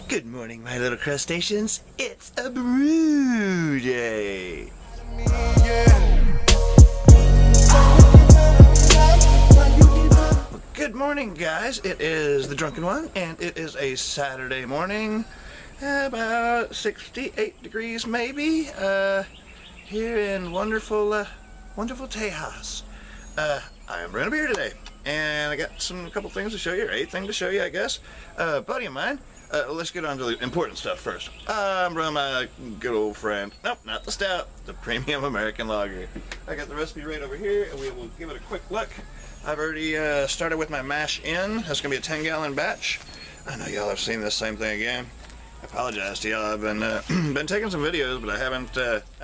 Good morning, my little crustaceans. It's a brew day. Well, good morning, guys. It is the Drunken One, and it is a Saturday morning. About 68 degrees, maybe. Here in wonderful Tejas. I am brewing a beer today, and I got a couple things to show you, or a thing to show you, I guess. Buddy of mine. Let's get on to the important stuff first. I'm brewing my good old friend. Nope, not the stout. The premium American lager. I got the recipe right over here, and we will give it a quick look. I've already started with my mash in. That's gonna be a 10-gallon batch. I know y'all have seen this same thing again. I apologize to y'all. I've been taking some videos, but I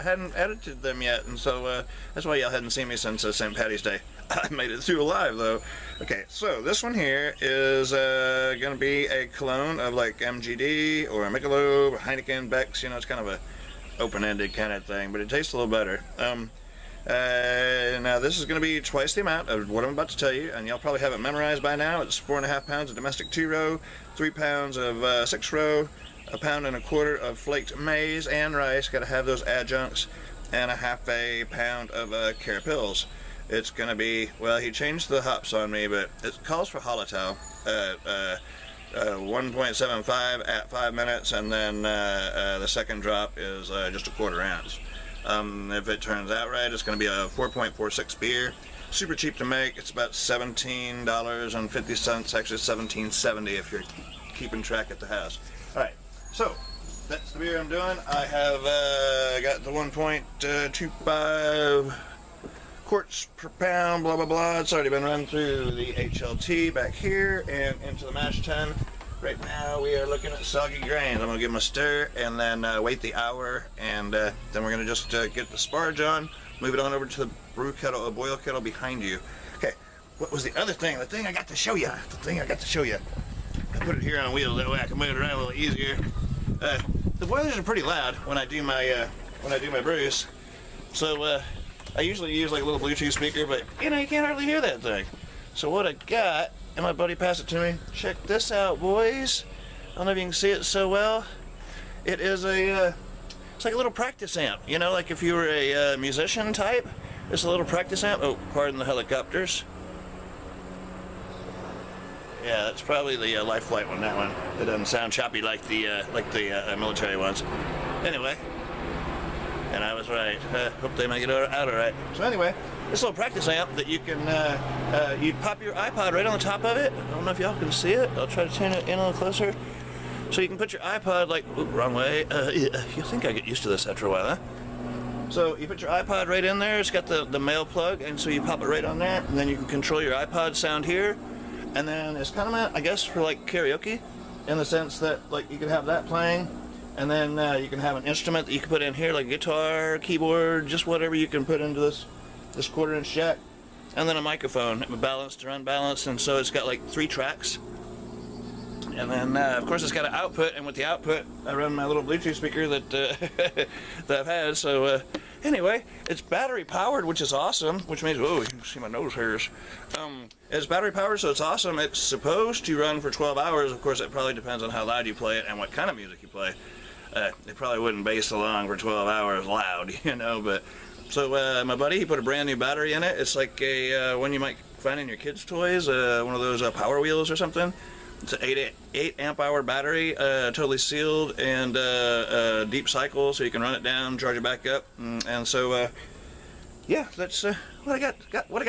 hadn't edited them yet, and so that's why y'all hadn't seen me since St. Patty's Day. I made it through alive though. Okay, so this one here is gonna be a clone of like MGD or Michelob, Heineken, Beck's. You know, it's kind of a open-ended kind of thing, but it tastes a little better. Now this is going to be twice the amount of what I'm about to tell you, and y'all probably have it memorized by now. It's 4.5 pounds of domestic 2-row, 3 pounds of 6-row, 1.25 pounds of flaked maize and rice. Got to have those adjuncts, and a pound of carapils. It's going to be, well, he changed the hops on me, but it calls for Hallertau at 1.75 at 5 minutes, and then the second drop is just a 1/4 ounce. If it turns out right, it's going to be a 4.46 beer. Super cheap to make. It's about $17.50, actually $17.70 if you're keeping track at the house. Alright, so that's the beer I'm doing. I have got the 1.25 quarts per pound, blah blah blah. It's already been run through the HLT back here and into the mash tun. Right now we are looking at soggy grains. I'm going to give them a stir and then wait the hour, and then we're going to just get the sparge on, move it on over to the brew kettle, boil kettle behind you. Okay, what was the other thing? The thing I got to show you. I put it here on wheels, that way I can move it around a little easier. The boilers are pretty loud when I do my brews, so I usually use like a little Bluetooth speaker, but you know, you can't hardly hear that thing. So what I got, and my buddy passed it to me. Check this out, boys. I don't know if you can see it so well. It is it's like a little practice amp. You know, like if you were a musician type, it's a little practice amp. Oh, pardon the helicopters. Yeah, that's probably the Life Flight one. That one. It doesn't sound choppy like the military ones. Anyway, and I was right. Hope they make it out all right. So anyway, this little practice amp that you can, you pop your iPod right on the top of it. I don't know if y'all can see it. I'll try to turn it in a little closer. So you can put your iPod like, ooh, wrong way. You think I get used to this after a while, huh? So you put your iPod right in there. It's got the male plug, and so you pop it right on there, and then you can control your iPod sound here. And then it's kind of meant, I guess, for like karaoke, in the sense that like you can have that playing. And then you can have an instrument that you can put in here, like guitar, keyboard, just whatever you can put into this 1/4-inch jack. And then a microphone, balanced or unbalanced, and so it's got like 3 tracks. And then, of course, it's got an output, and with the output, I run my little Bluetooth speaker that that I've had. So anyway, it's battery powered, which is awesome. Which means, whoa, you can see my nose hairs. It's battery powered, so it's awesome. It's supposed to run for 12 hours. Of course, it probably depends on how loud you play it and what kind of music you play. It probably wouldn't bass along for 12 hours loud, you know. But so my buddy, he put a brand new battery in it. It's like a one you might find in your kids' toys, one of those Power Wheels or something. It's an 8 amp hour battery, totally sealed and deep cycle, so you can run it down, charge it back up, and so yeah, that's what I got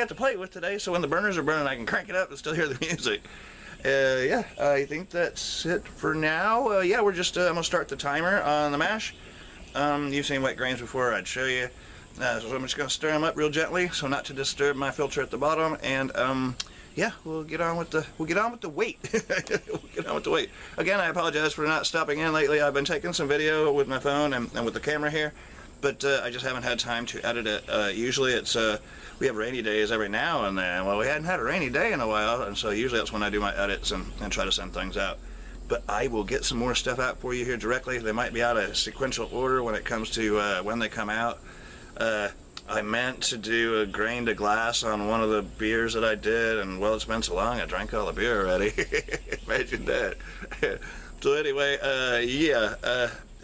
to play with today. So when the burners are burning, I can crank it up and still hear the music. Yeah, I think that's it for now. Yeah, we're just I'm gonna start the timer on the mash. You've seen wet grains before. I'd show you. So I'm just gonna stir them up real gently, so not to disturb my filter at the bottom, and yeah, we'll get on with the weight. We'll get on with the weight. Again, I apologize for not stopping in lately. I've been taking some video with my phone and with the camera here, but I just haven't had time to edit it. Usually it's we have rainy days every now and then. Well, we hadn't had a rainy day in a while, and so usually that's when I do my edits and try to send things out. But I will get some more stuff out for you here directly. They might be out of sequential order when it comes to when they come out. I meant to do a grain to glass on one of the beers that I did, and well, it's been so long I drank all the beer already. Imagine that. So anyway, yeah,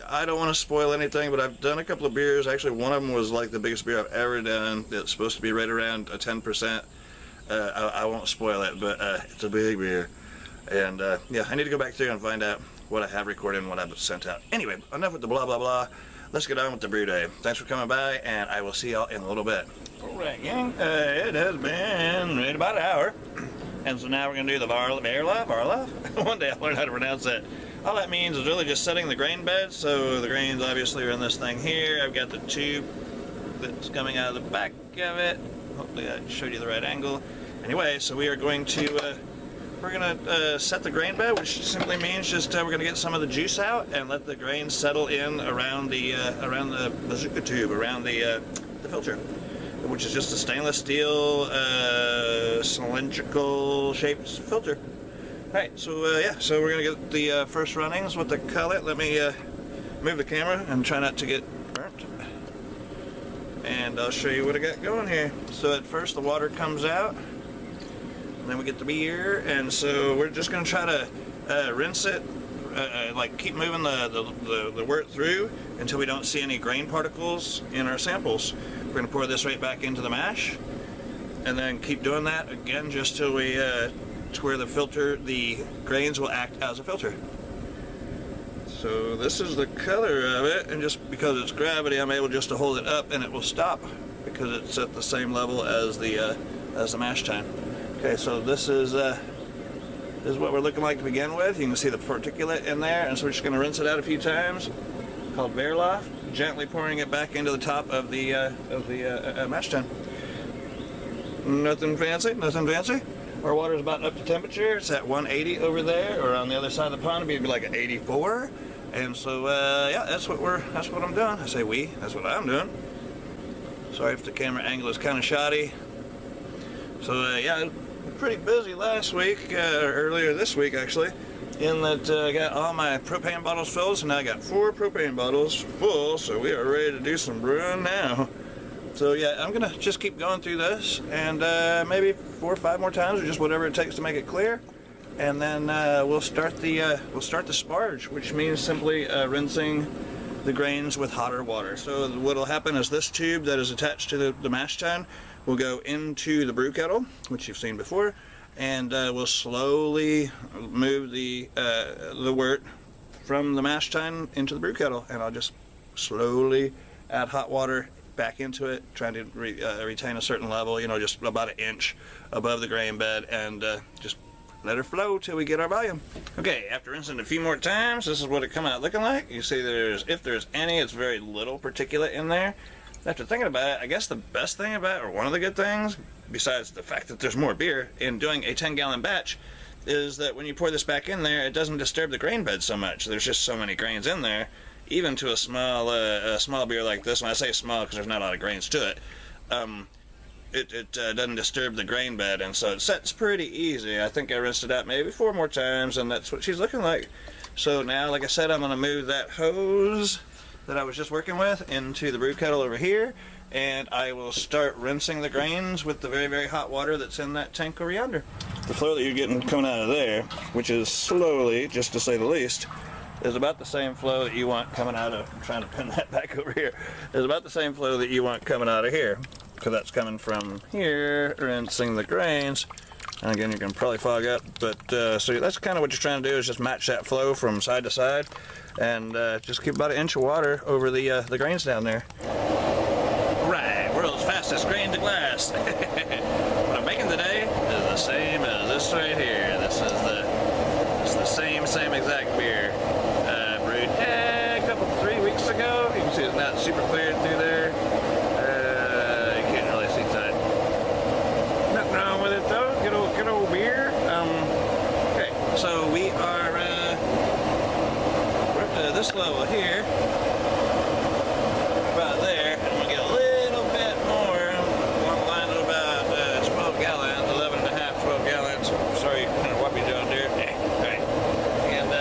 I don't want to spoil anything, but I've done a couple of beers. Actually, one of them was like the biggest beer I've ever done. It's supposed to be right around a 10%. I won't spoil it, but it's a big beer. And yeah, I need to go back through and find out what I have recorded and what I've sent out. Anyway, enough with the blah, blah, blah. Let's get on with the brew day. Thanks for coming by, and I will see y'all in a little bit. All right, gang. It has been right about an hour. And so now we're going to do the Varlov. One day I'll learn how to pronounce that. All that means is really just setting the grain bed. So the grains obviously are in this thing here. I've got the tube that's coming out of the back of it. Hopefully I showed you the right angle. Anyway, so we are going to set the grain bed, which simply means just we're going to get some of the juice out and let the grain settle in around the bazooka tube, around the filter, which is just a stainless steel cylindrical shaped filter. Alright, so yeah, so we're going to get the first runnings with the cullet. Let me move the camera and try not to get burnt. And I'll show you what I got going here. So at first the water comes out, and then we get the beer, and so we're just going to try to rinse it, like keep moving the wort through until we don't see any grain particles in our samples. We're going to pour this right back into the mash, and then keep doing that again just till we to where the grains will act as a filter. So this is the color of it, and just because it's gravity, I'm able just to hold it up and it will stop because it's at the same level as the mash tun. Okay, so this is what we're looking like to begin with. You can see the particulate in there, and so we're just going to rinse it out a few times. Called Varlov, gently pouring it back into the top of the mash tun. Nothing fancy, nothing fancy. Our water is about up to temperature. It's at 180 over there, or on the other side of the pond it'd be like an 84. And so yeah, that's what I'm doing. I say we, that's what I'm doing. Sorry if the camera angle is kind of shoddy. So yeah, pretty busy last week, earlier this week actually, in that I got all my propane bottles filled, so now I got 4 propane bottles full, so we are ready to do some brewing now. So yeah, I'm gonna just keep going through this, and maybe 4 or 5 more times, or just whatever it takes to make it clear, and then we'll start the sparge, which means simply rinsing the grains with hotter water. So what will happen is this tube that is attached to the mash tun will go into the brew kettle, which you've seen before, and we'll slowly move the wort from the mash tun into the brew kettle, and I'll just slowly add hot water back into it, trying to retain a certain level, you know, just about 1 inch above the grain bed, and just let it flow till we get our volume. Okay, after rinsing it a few more times, this is what it come out looking like. You see if there's any, it's very little particulate in there. After thinking about it, I guess the best thing about it, or one of the good things, besides the fact that there's more beer in doing a 10-gallon batch, is that when you pour this back in there, it doesn't disturb the grain bed so much. There's just so many grains in there, even to a small beer like this. When I say small, because there's not a lot of grains to it, it doesn't disturb the grain bed, and so it sets pretty easy. I think I rinsed it out maybe 4 more times, and that's what she's looking like. So now, like I said, I'm going to move that hose that I was just working with into the brew kettle over here, and I will start rinsing the grains with the very, very hot water that's in that tank over yonder. The flow that you're getting coming out of there, which is slowly, just to say the least, is about the same flow that you want coming out of, I'm trying to pin that back over here, is about the same flow that you want coming out of here, because that's coming from here, rinsing the grains. And again, you can probably fog up, but so that's kind of what you're trying to do, is just match that flow from side to side, and just keep about 1 inch of water over the grains down there. Right, world's fastest grain to glass. What I'm making today is the same as this right here. This is the same exact beer. Brewed a couple 3 weeks ago. You can see it's not super clear through there. You can't really see that. Nothing wrong with it though. Good old beer. Okay, so we are we're up to this level here, about there, and we'll get a little bit more along the line of about 12 gallons, 11 and a half, 12 gallons. Sorry, kind of whoppy John Deere. Right. And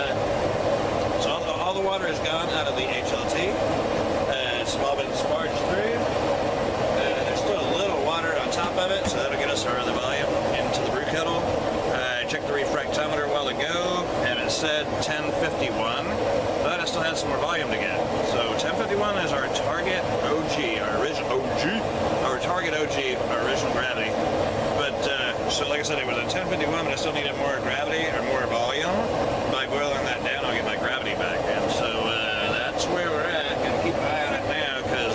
so all the water is gone out of the HLT. It's all been sparged through. There's still a little water on top of it, so that'll get us our other volume into the brew kettle. I checked the refractometer a while ago, and it it said 1051, but I still had some more volume to get. So 1051 is our target OG, our original OG, our target OG, our original gravity. But so like I said, it was a 1051, but I still needed more gravity or more volume. By boiling that down, I'll get my gravity back in. So that's where we're at. Gonna keep an eye on it now because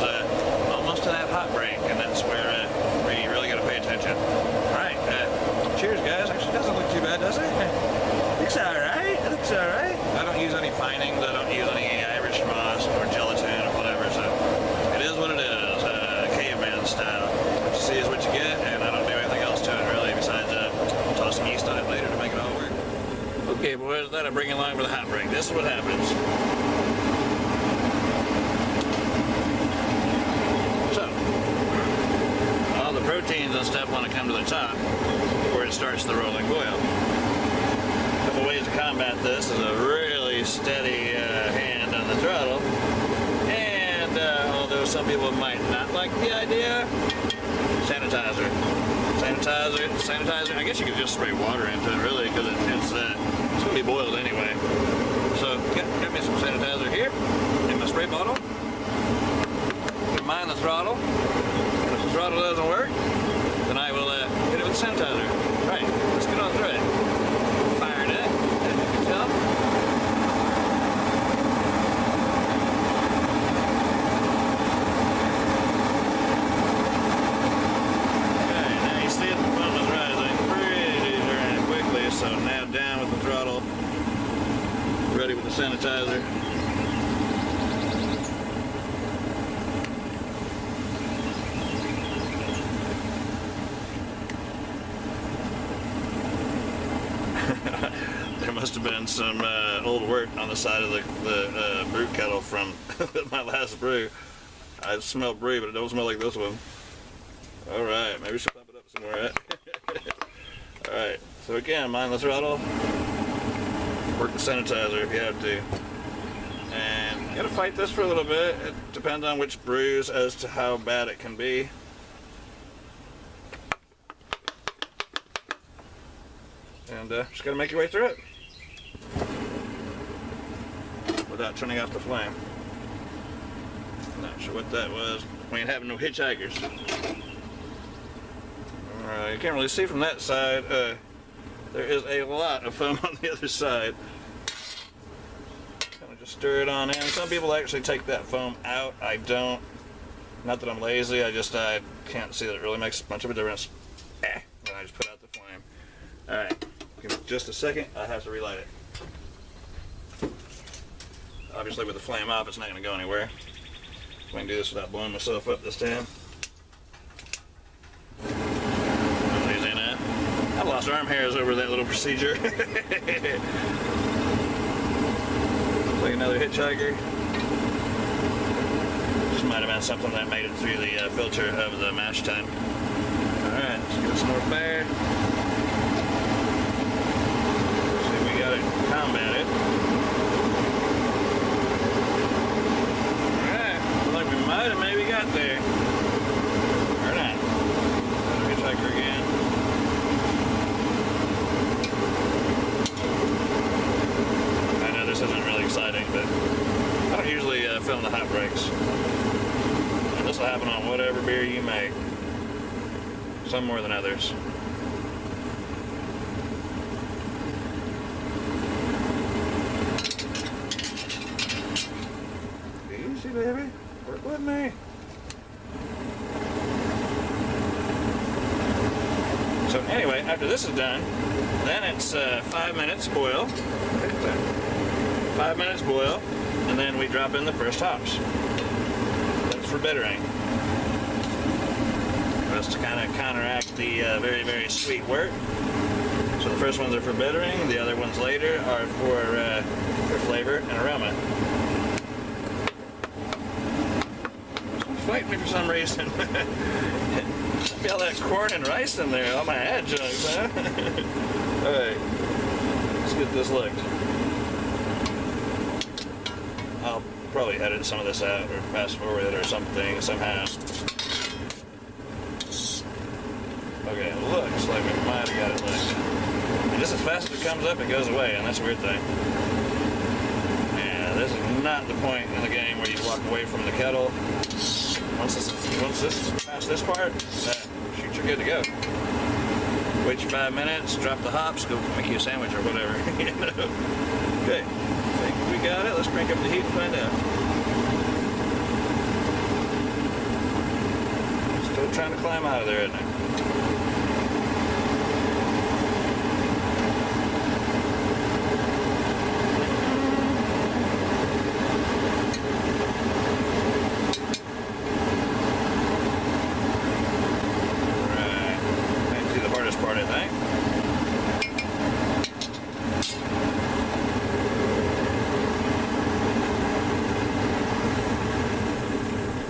almost to that hot break, and that's where we really got to pay attention. All right, cheers, guys. Actually, doesn't look too bad, does it? Looks all right. It looks all right. I don't use any finings. I don't use any Irish moss or gelatin or whatever. So it is what it is. Caveman style. What you see is what you get, and I don't do anything else to it really besides toss some yeast on it later to make it all work. Okay, boys, that I bring you along for the hot break. This is what happens. So, all the proteins and stuff want to come to the top before it starts the rolling boil. A couple ways to combat this is a really steady hand on the throttle. And although some people might not like the idea, sanitizer. Sanitizer. I guess you could just spray water into it, really, because it's going to be boiled anyway. So, get me some sanitizer here in my spray bottle. Mind the throttle. If the throttle doesn't work, then I will hit it with sanitizer. Right, let's get on through it. Fired it, as you can tell. Okay, now you see it, the foam is rising pretty darn quickly, so now down with the throttle. Ready with the sanitizer. There must have been some old wort on the side of the brew kettle from my last brew. I smell brew, but it don't smell like this one. Alright, maybe we should pump it up some more, right? Alright, so again, mind the throttle. Work the sanitizer if you have to. And you gotta fight this for a little bit. It depends on which brews as to how bad it can be. And just gotta make your way through it without turning off the flame. Not sure what that was. We ain't having no hitchhikers. Alright, you can't really see from that side. There is a lot of foam on the other side. Kind of just stir it on in. Some people actually take that foam out. I don't. Not that I'm lazy. I can't see that it really makes much of a difference. Then I just put out the flame. Alright. Give me just a second. I have to relight it. Obviously, with the flame off, it's not going to go anywhere. I can do this without blowing myself up this time. Easy enough. I lost arm hairs over that little procedure. Looks like another hitchhiker. Just might have been something that made it through the filter of the mash tun. Alright, let's give it some more fire. See if we got it combated. Might have maybe got there. Or not. Another hitchhiker again. I know this isn't really exciting, but I don't usually film the hot breaks. And this will happen on whatever beer you make. Some more than others. Easy, baby. Work with me. So anyway, after this is done, then it's 5 minutes boil. 5 minutes boil, and then we drop in the first hops. That's for bittering. That's to kind of counteract the very, very sweet wort. So the first ones are for bittering, the other ones later are for flavor and aroma. Fighting me for some reason. Be all that corn and rice in there, all my adjuncts, huh? Alright, let's get this licked. I'll probably edit some of this out or fast forward it or something somehow. Okay, it looks like we might have got it licked. just as fast as it comes up, it goes away, and that's a weird thing. Yeah, this is not the point in the game where you walk away from the kettle. Once this past this part, shoot, you're good to go. Wait your 5 minutes, drop the hops, go make you a sandwich or whatever. You know? Okay, I think we got it. Let's crank up the heat and find out. Still trying to climb out of there, isn't it? Part, I think.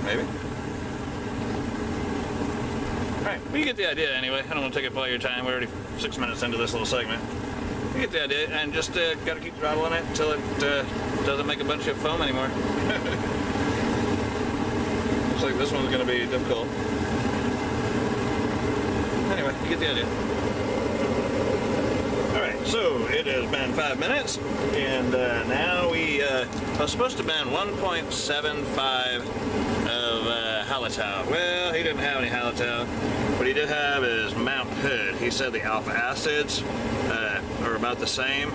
Maybe. Alright, well, you get the idea anyway. I don't want to take up all your time. We're already 6 minutes into this little segment. You get the idea, and just gotta keep throttling it until it doesn't make a bunch of foam anymore. Looks like this one's gonna be difficult. Anyway, you get the idea. Alright, so it has been 5 minutes, and now we are supposed to been 1.75 of halitow. Well, he didn't have any halitow. What he did have is Mount Hood. He said the alpha acids are about the same.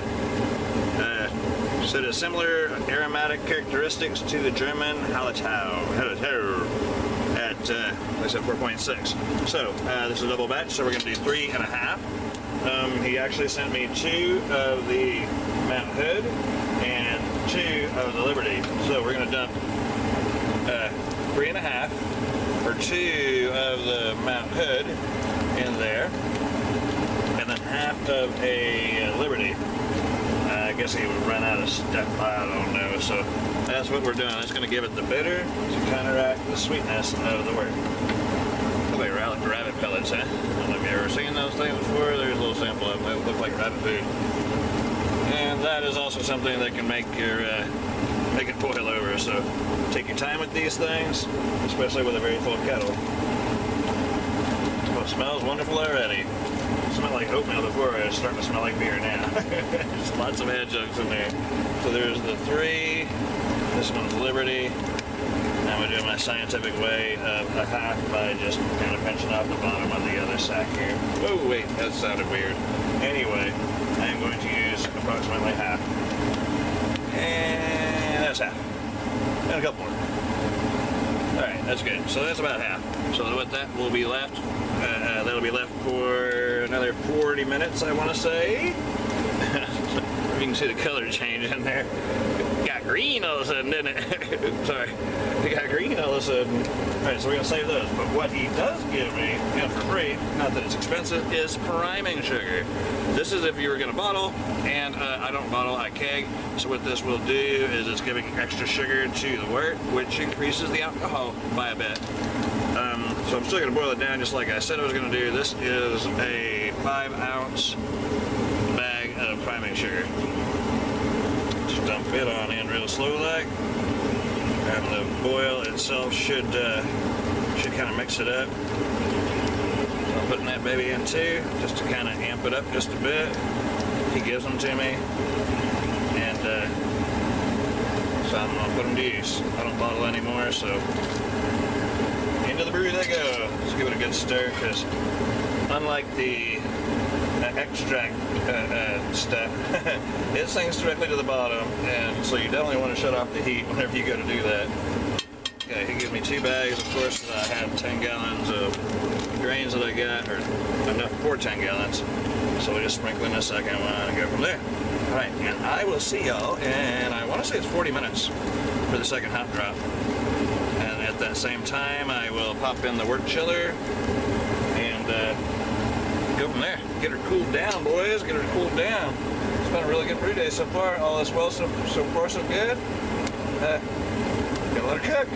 Said it's similar aromatic characteristics to the German halitow. At I said 4.6. So this is a double batch, so we're going to do 3.5. He actually sent me 2 of the Mount Hood and 2 of the Liberty. So we're going to dump 3.5 or 2 of the Mount Hood in there, and then half of a Liberty. I guess he would run out of stuff, I don't know. So that's what we're doing. It's going to give it the bitter to counteract the sweetness of the wort. Like rabbit pellets, huh? I don't know if you've ever seen those things before. There's a little sample of them. They look like rabbit food. And that is also something that can make your make it boil over. So take your time with these things, especially with a very full kettle. Oh, it smells wonderful already. It smelled like oatmeal before. It's starting to smell like beer now. There's lots of adjuncts in there. So there's the 3. This one's Liberty. I'm going to do it my scientific way of a half by just kind of pinching off the bottom of the other sack here. Oh, wait, that sounded weird. Anyway, I'm going to use approximately half. And that's half. And a couple more. Alright, that's good. So that's about half. So what that will be left, that'll be left for another 40 minutes, I want to say. You can see the color change in there. It got green all of a sudden, didn't it? Sorry. It got green all of a sudden. Alright, so we're going to save those. But what he does give me, for free, not that it's expensive, is priming sugar. This is if you were going to bottle, and I don't bottle, I keg. So what this will do is it's giving extra sugar to the wort, which increases the alcohol by a bit. So I'm still going to boil it down just like I said I was going to do. This is a 5-ounce bag of priming sugar. Just dump it on in real slow like, and the boil itself should kind of mix it up. So I'm putting that baby in too, just to kind of amp it up just a bit. He gives them to me, and so I'm gonna put them to use. I don't bottle anymore, so into the brew they go. Let's give it a good stir, because unlike the extract stuff, it sinks directly to the bottom, and so you definitely want to shut off the heat whenever you go to do that. Okay, he gives me 2 bags, of course. I have 10 gallons of grains that I got, or enough for 10 gallons. So we just sprinkle in a second one and go from there. All right, and I will see y'all, and I want to say it's 40 minutes for the second hot drop. And at that same time, I will pop in the wort chiller and go from there. Get her cooled down, boys. Get her cooled down. It's been a really good brew day so far. All is well so far so good. Gotta let her cook.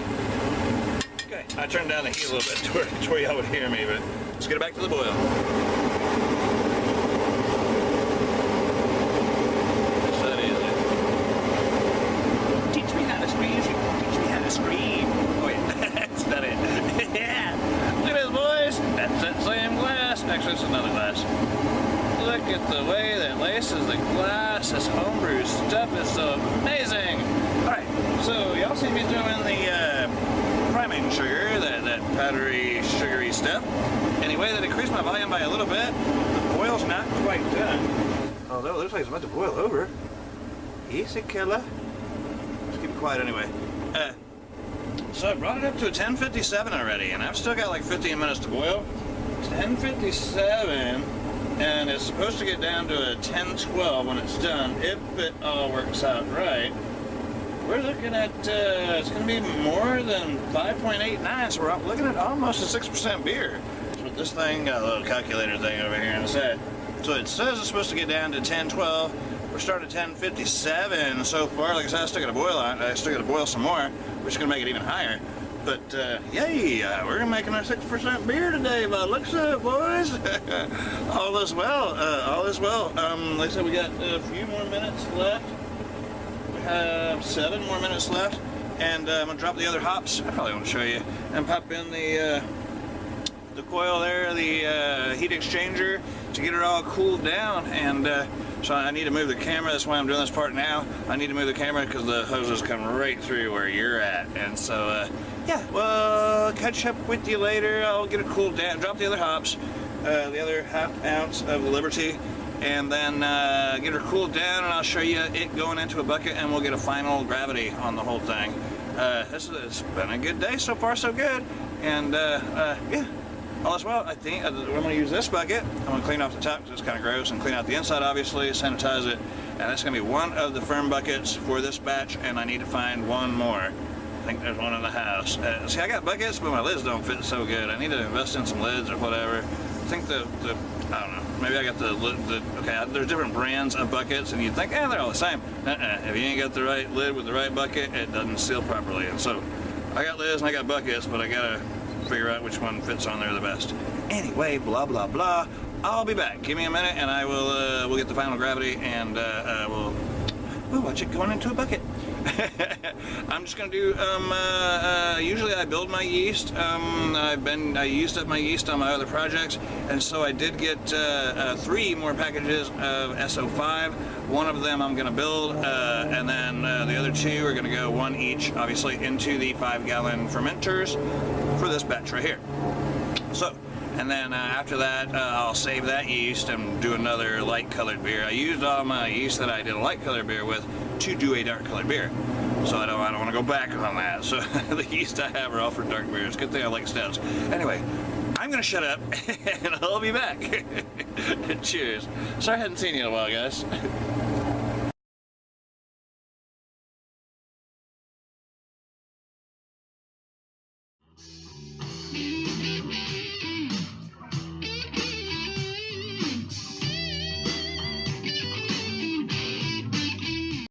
Okay, I turned down the heat a little bit to where y'all would hear me, but let's get it back to the boil. It's that easy. Teach me how to scream. Teach me how to scream. Oh yeah, that's not it. Yeah. Look at this, boys. That's that same glass. Actually, it's another glass. Look at the way that powdery, sugary stuff. Anyway, that increased my volume by a little bit. The boil's not quite done, although it looks like it's about to boil over. Easy, killer. Let's keep it quiet anyway. So I brought it up to a 10:57 already, and I've still got like 15 minutes to boil. It's 10:57, and it's supposed to get down to a 10:12 when it's done, if it all works out right. We're looking at, it's going to be more than 5.89, so we're looking at almost a 6% beer. That's what this thing, got a little calculator thing over here on the side. So it says it's supposed to get down to 10:12. We're starting at 10:57 so far. Like I said, I still got to boil on it. I still got to boil some more, which is going to make it even higher. But, yay, we're making our 6% beer today by the looks of it, boys. All is well, all is well. Like I said, we got a few more minutes left. We have 7 more minutes left. And I'm going to drop the other hops. I probably won't show you. And pop in the coil there, the heat exchanger, to get it all cooled down. And so I need to move the camera. That's why I'm doing this part now. I need to move the camera because the hoses come right through where you're at. And so, yeah, well, catch up with you later. I'll get it cooled down, drop the other hops, the other ½ ounce of the Liberty, and then get her cooled down, and I'll show you it going into a bucket, and we'll get a final gravity on the whole thing. It's been a good day so far, so good. And, yeah. All is well. I think I'm going to use this bucket. I'm going to clean off the top because it's kind of gross, and clean out the inside, obviously, sanitize it. And that's going to be one of the firm buckets for this batch, and I need to find one more. I think there's one in the house. See, I got buckets, but my lids don't fit so good. I need to invest in some lids or whatever. I think I don't know, maybe I got okay, there's different brands of buckets, and you'd think, they're all the same. If you ain't got the right lid with the right bucket, it doesn't seal properly. And so, I got lids and I got buckets, but I got to figure out which one fits on there the best. Anyway, blah blah blah. I'll be back. Give me a minute, and I will. We'll get the final gravity, and we'll watch it going into a bucket. I'm just gonna do. Usually I build my yeast. I used up my yeast on my other projects, and so I did get 3 more packages of SO5. One of them I'm gonna build, and then the other 2 are gonna go 1 each, obviously, into the 5-gallon fermenters for this batch right here. So, and then after that, I'll save that yeast and do another light colored beer. I used all my yeast that I did a light colored beer with to do a dark colored beer. So I don't want to go back on that. So the yeast I have are all for dark beers. Good thing I like stouts. Anyway, I'm going to shut up and I'll be back. Cheers. Sorry I hadn't seen you in a while, guys.